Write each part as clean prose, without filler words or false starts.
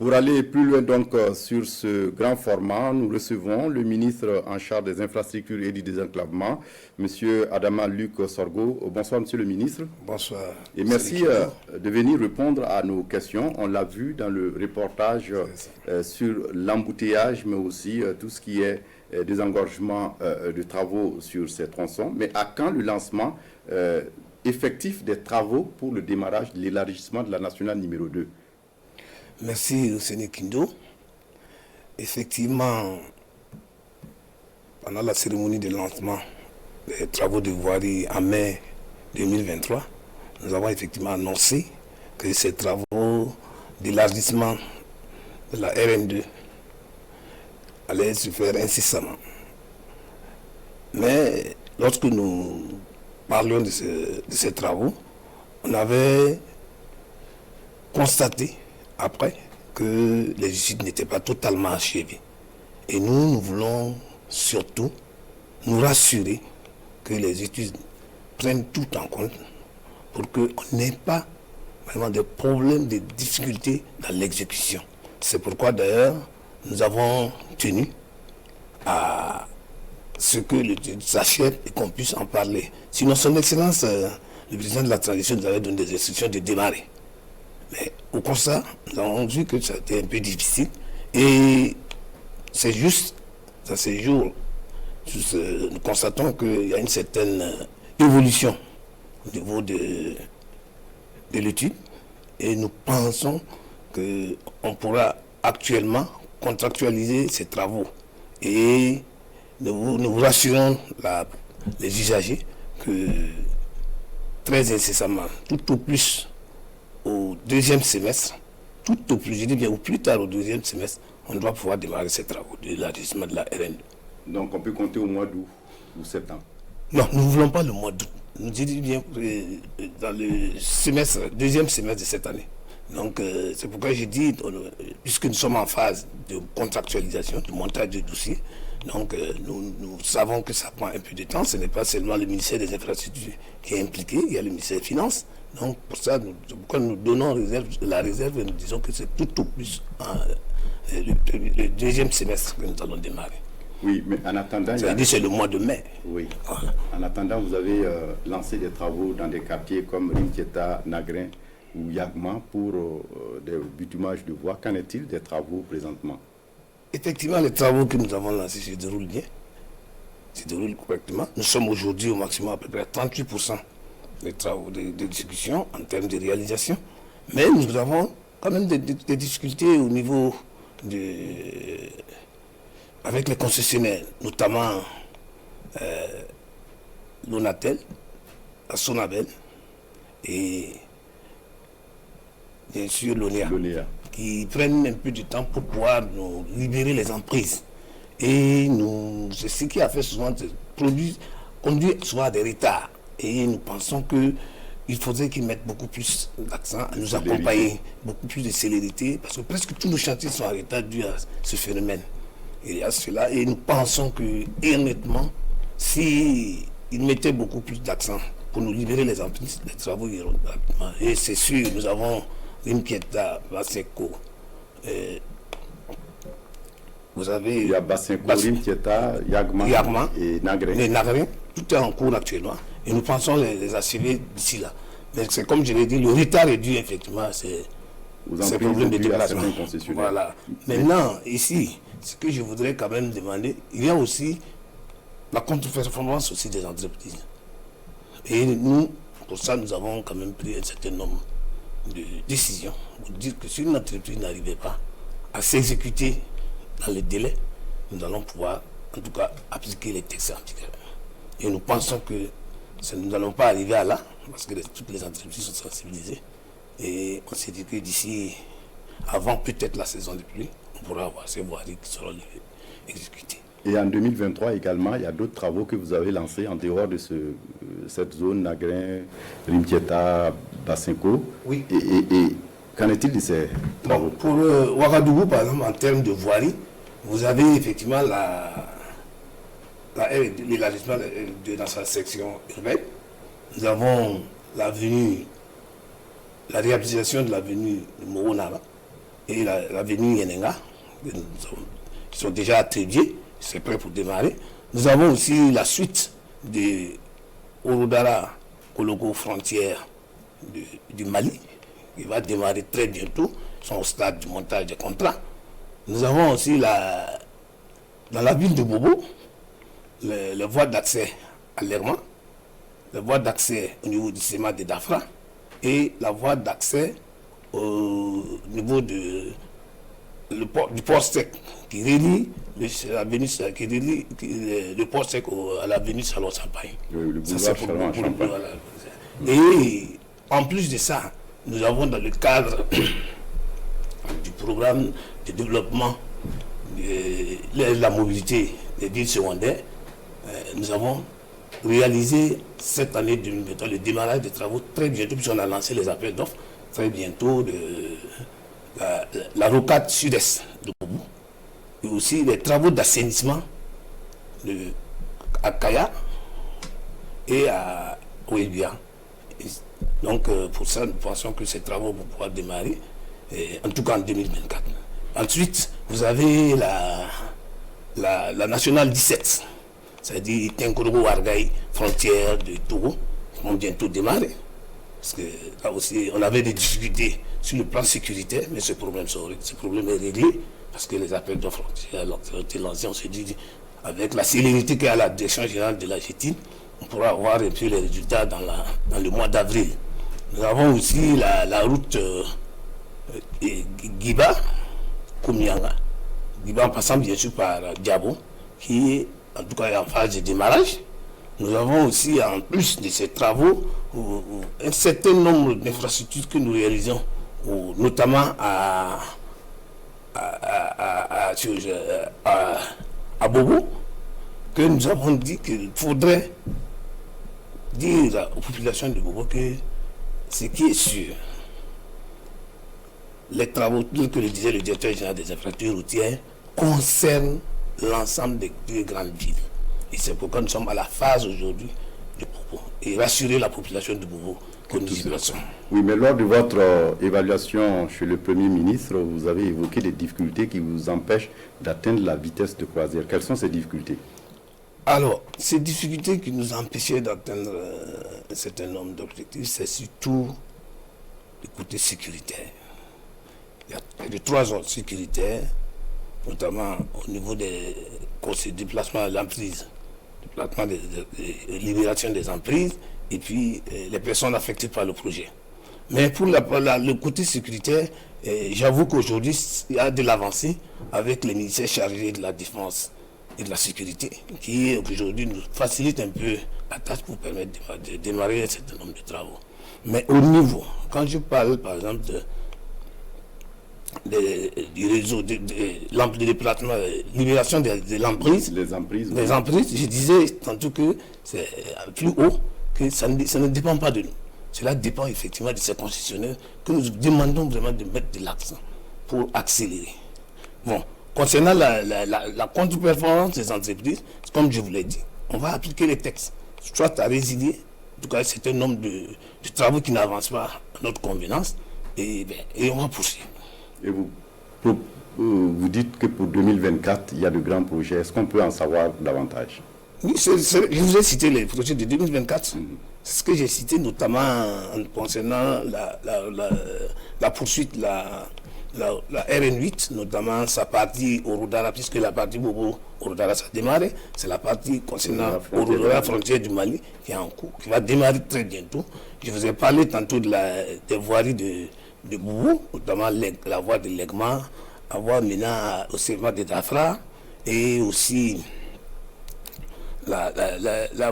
Pour aller plus loin donc sur ce grand format, nous recevons le ministre en charge des infrastructures et du désenclavement, M. Adama Luc Sorgho. Bonsoir M. le ministre. Bonsoir. Et merci de venir répondre à nos questions. On l'a vu dans le reportage sur l'embouteillage, mais aussi tout ce qui est désengorgement de travaux sur ces tronçons. Mais à quand le lancement effectif des travaux pour le démarrage de l'élargissement de la nationale numéro 2? Merci, Séné Kindo. Effectivement, pendant la cérémonie de lancement des travaux de voirie en mai 2023, nous avons effectivement annoncé que ces travaux d'élargissement de la RN2 allaient se faire incessamment. Mais lorsque nous parlions de ces travaux, on avait constaté après que les études n'étaient pas totalement achevées. Et nous voulons surtout nous rassurer que les études prennent tout en compte pour qu'on n'ait pas vraiment de problèmes, de difficultés dans l'exécution. C'est pourquoi d'ailleurs nous avons tenu à ce que l'étude s'achève et qu'on puisse en parler. Sinon, son Excellence, le président de la transition, nous avait donné des instructions de démarrer. Mais au constat, nous avons vu que ça a été un peu difficile. Et c'est juste, dans ces jours, nous constatons qu'il y a une certaine évolution au niveau de l'étude. Et nous pensons qu'on pourra actuellement contractualiser ces travaux. Et nous rassurons les usagers que très incessamment, tout au plus, au deuxième semestre, tout au plus, je dis bien au plus tard au deuxième semestre, on doit pouvoir démarrer ces travaux de l'élargissement de la RN2. Donc on peut compter au mois d'août ou septembre? Non, nous ne voulons pas le mois d'août. Nous disons bien dans le deuxième semestre de cette année. Donc c'est pourquoi j'ai dit, puisque nous sommes en phase de contractualisation, de montage de dossier, donc nous savons que ça prend un peu de temps. Ce n'est pas seulement le ministère des Infrastructures qui est impliqué, il y a le ministère des Finances. Donc pour ça, pourquoi nous donnons la réserve et nous disons que c'est tout au plus le deuxième semestre que nous allons démarrer. Oui, mais en attendant... C'est le mois de mai. Oui. Voilà. En attendant, vous avez lancé des travaux dans des quartiers comme Rimtieta, Nagrin ou Yagma pour des bitumages de voies. Qu'en est-il des travaux présentement? Effectivement, les travaux que nous avons lancés se déroulent bien, se déroulent correctement. Nous sommes aujourd'hui au maximum à peu près 38% des travaux de discussion en termes de réalisation. Mais nous avons quand même des difficultés au niveau avec les concessionnaires, notamment l'Onatel, la Sonabel et bien sûr l'ONEA, qui prennent un peu de temps pour pouvoir nous libérer les emprises. Et c'est ce qui a fait souvent conduit souvent à des retards. Et nous pensons qu'il faudrait qu'ils mettent beaucoup plus d'accent à nous accompagner, beaucoup plus de célérité, parce que presque tous nos chantiers sont en retard dû à ce phénomène. Il y a cela, et nous pensons que, honnêtement, s'ils mettaient beaucoup plus d'accent pour nous libérer les emprises, les travaux iront rapidement. Et c'est sûr, nous avons Rimtieta, Basenko. Vous avez... Il y a Basenko, Rimtieta, Yagma et Nagrin. Les Nagrin, tout est en cours actuellement. Et nous pensons les achever d'ici là. Mais c'est comme je l'ai dit, le retard est dû effectivement à ces problèmes de déplacement. Voilà. Maintenant, ici, ce que je voudrais quand même demander, il y a aussi la contre-performance aussi des entreprises. Et nous, pour ça, nous avons quand même pris un certain nombre de décisions pour dire que si une entreprise n'arrivait pas à s'exécuter dans les délais, nous allons pouvoir, en tout cas, appliquer les textes en vigueur. Et nous pensons que nous n'allons pas arriver à là, parce que toutes les entreprises sont sensibilisées. Et on s'est dit que d'ici, avant peut-être la saison de pluie, on pourra avoir ces voiries qui seront exécutées. Et en 2023 également, il y a d'autres travaux que vous avez lancés en dehors de cette zone, Nagrin, Rimtieta, Basenko. Oui. Et qu'en est-il de ces travaux? Pour Ouagadougou, par exemple, en termes de voirie, vous avez effectivement l'élargissement dans sa section urbaine. Nous avons la réhabilitation de l'avenue de Moronara et l'avenue Yenenga, qui sont déjà attribués, c'est prêt pour démarrer. Nous avons aussi la suite de Orodara Kologo frontière du Mali, qui va démarrer très bientôt, sont au stade du montage des contrats. Nous avons aussi dans la ville de Bobo, les voies d'accès à Lerma, les voies d'accès au niveau du SEMA de Dafra et la voie d'accès au niveau du port sec qui relie le port sec à l'avenue Salon-Champagne. Le boulevard Salon-Champagne. Et en plus de ça, nous avons dans le cadre du programme de développement de la mobilité des villes secondaires, nous avons réalisé cette année 2023 le démarrage des travaux très bientôt, puisqu'on a lancé les appels d'offres très bientôt de la rocade sud-est de Boubou, et aussi les travaux d'assainissement à Kaya et à Ouébia. Donc pour ça, nous pensons que ces travaux vont pouvoir démarrer, en tout cas en 2024. Ensuite, vous avez la nationale 17, c'est-à-dire Tinkorogo Wargaï, frontière de Togo, qui vont bientôt démarrer. Parce que là aussi, on avait des difficultés sur le plan sécuritaire, mais ce problème est réglé, parce que les appels d'offres ont été lancés. On s'est dit, avec la célérité qu'il y a à la direction générale de la GTIN, on pourra avoir un peu les résultats dans le mois d'avril. Nous avons aussi la route Giba, Koumyanga. Giba en passant bien sûr par Diabo, qui est en tout cas en phase de démarrage. Nous avons aussi, en plus de ces travaux, un certain nombre d'infrastructures que nous réalisons, notamment à Bobo, que nous avons dit qu'il faudrait dire aux populations de Bobo que ce qui est sûr, les travaux, tel que le disait le directeur général des infrastructures routières, concernent l'ensemble des deux grandes villes. Et c'est pourquoi nous sommes à la phase aujourd'hui de Bobo et rassurer la population de Bobo que nous y passons. Oui, mais lors de votre évaluation chez le Premier ministre, vous avez évoqué des difficultés qui vous empêchent d'atteindre la vitesse de croisière. Quelles sont ces difficultés? Alors, ces difficultés qui nous empêchaient d'atteindre un certain nombre d'objectifs, c'est surtout le côté sécuritaire. Il y a de trois zones sécuritaires, notamment au niveau des déplacements à l'emprise, déplacement de libération des emprises, et puis les personnes affectées par le projet. Mais pour le côté sécuritaire, j'avoue qu'aujourd'hui, il y a de l'avancée avec les ministères chargés de la défense et de la sécurité, qui aujourd'hui nous facilite un peu la tâche pour permettre de démarrer un certain nombre de travaux. Mais au niveau, quand je parle par exemple du réseau de déplacement, libération des emprises, les emprises, je disais tantôt que c'est plus haut, que ça ne dépend pas de nous. Cela dépend effectivement de ces concessionnaires que nous demandons vraiment de mettre de l'accent pour accélérer. Bon, concernant la contre-performance des entreprises, comme je vous l'ai dit, on va appliquer les textes, soit à résilier, en tout cas c'est un nombre de travaux qui n'avancent pas à notre convenance, et on va poursuivre. Et vous dites que pour 2024, il y a de grands projets. Est-ce qu'on peut en savoir davantage? Oui, je vous ai cité les projets de 2024. C'est ce que j'ai cité, notamment concernant la poursuite, la RN8, notamment sa partie Orodara, puisque la partie Bobo Orodara, ça a démarré. C'est la partie concernant Orodara, frontière du Mali, qui est en cours, qui va démarrer très bientôt. Je vous ai parlé tantôt des voiries de Boubou, notamment la voie de Legma, la voie maintenant au Serment de Dafra, et aussi la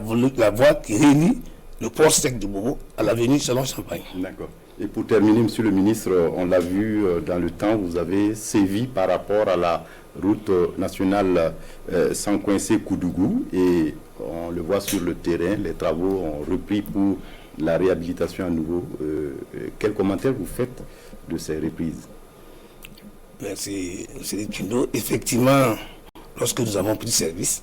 voie qui relie le port sec de Boubou à l'avenue Salon-Champagne. D'accord. Et pour terminer, Monsieur le ministre, on l'a vu dans le temps, vous avez sévi par rapport à la route nationale Sankoinse-Koudougou, et on le voit sur le terrain, les travaux ont repris pour la réhabilitation à nouveau. Quel commentaire vous faites de ces reprises? Merci, M. Kindo. Effectivement, lorsque nous avons pris service,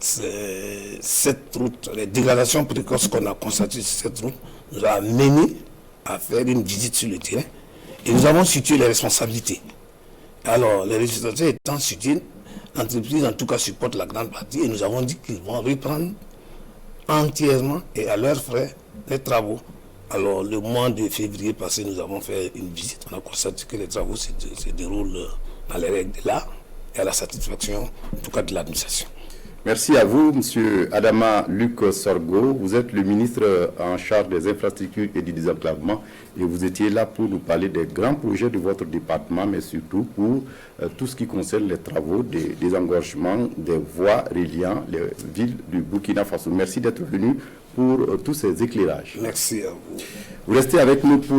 cette route, les dégradations précoces qu'on a constatées sur cette route, nous a mené à faire une visite sur le terrain. Et nous avons situé les responsabilités. Alors, les législateurs étant soutiennent, l'entreprise en tout cas supporte la grande partie et nous avons dit qu'ils vont reprendre entièrement et à leurs frais les travaux. Alors, le mois de février passé, nous avons fait une visite. On a constaté que les travaux se déroulent dans les règles de l'art et à la satisfaction, en tout cas, de l'administration. Merci à vous, M. Adama Luc Sorgho. Vous êtes le ministre en charge des infrastructures et du désenclavement et vous étiez là pour nous parler des grands projets de votre département, mais surtout pour tout ce qui concerne les travaux, des désengorgements, des voies reliant les villes du Burkina Faso. Merci d'être venu pour tous ces éclairages. Merci à vous. Vous restez avec nous pour